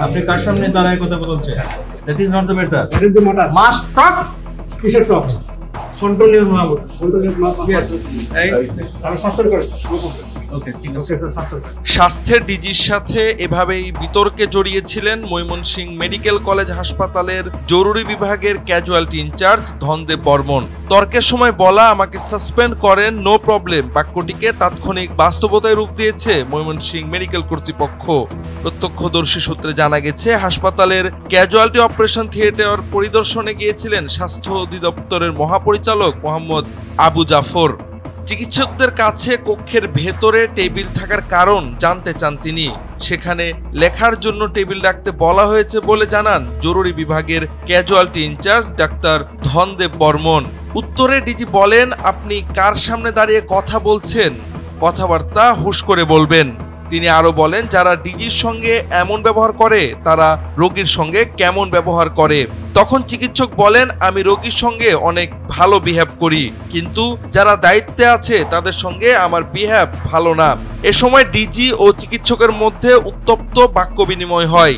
আপনি কার সামনে দাঁড়ায় কথা বলছেন? That is not the matter. That is the matter. Must stop. কিসের সব? Control your mouth. Control your mouth. Yes. আমি শাসন করি। ওকে, ঠিক আছে। Okay, sir, শাসন করি। স্বাস্থ্যের ডিজির সাথে এভাবেই বিতর্কে জড়িয়েছিলেন ময়মনসিংহ মেডিকেল কলেজ হাসপাতালের জরুরি বিভাগের ক্যাজুয়ালিটি ইনচার্জ ধনদেব বর্মন। তর্কের সময় বলা আমাকে সাসপেন্ড করেন, নো প্রবলেম বাক্যটিকে তাৎক্ষণিক বাস্তবতায় রূপ দিয়েছে ময়মনসিংহ মেডিকেল কর্তৃপক্ষ। প্রত্যক্ষদর্শী সূত্রে জানা গেছে, হাসপাতালের ক্যাজুয়ালিটি অপারেশন থিয়েটার পরিদর্শনে গিয়েছিলেন স্বাস্থ্য অধিদপ্তরের মহাপরিচালক মোহাম্মদ আবু জাফর। চিকিৎসকদের কাছে কক্ষের ভেতরে টেবিল থাকার কারণ জানতে চান তিনি। সেখানে লেখার জন্য টেবিল রাখতে বলা হয়েছে বলে জানান জরুরি বিভাগের casualty in charge doctor Dhanadeb Barman. উত্তরে ডিজি বলেন, আপনি কার সামনে দাঁড়িয়ে কথা বলছেন? কথাবার্তা হুঁশ করে বলবেন। তিনি আরো বলেন, যারা ডিজির সঙ্গে এমন ব্যবহার করে তারা রোগীর সঙ্গে কেমন ব্যবহার করে। তখন চিকিৎসক বলেন, আমি রোগীর সঙ্গে অনেক ভালো বিহেভ করি, কিন্তু যারা দায়িত্বে আছে তাদের সঙ্গে আমার বিহেভ ভালো না। এ সময় ডিজি ও চিকিৎসকের মধ্যে উত্তপ্ত বাক্য বিনিময় হয়।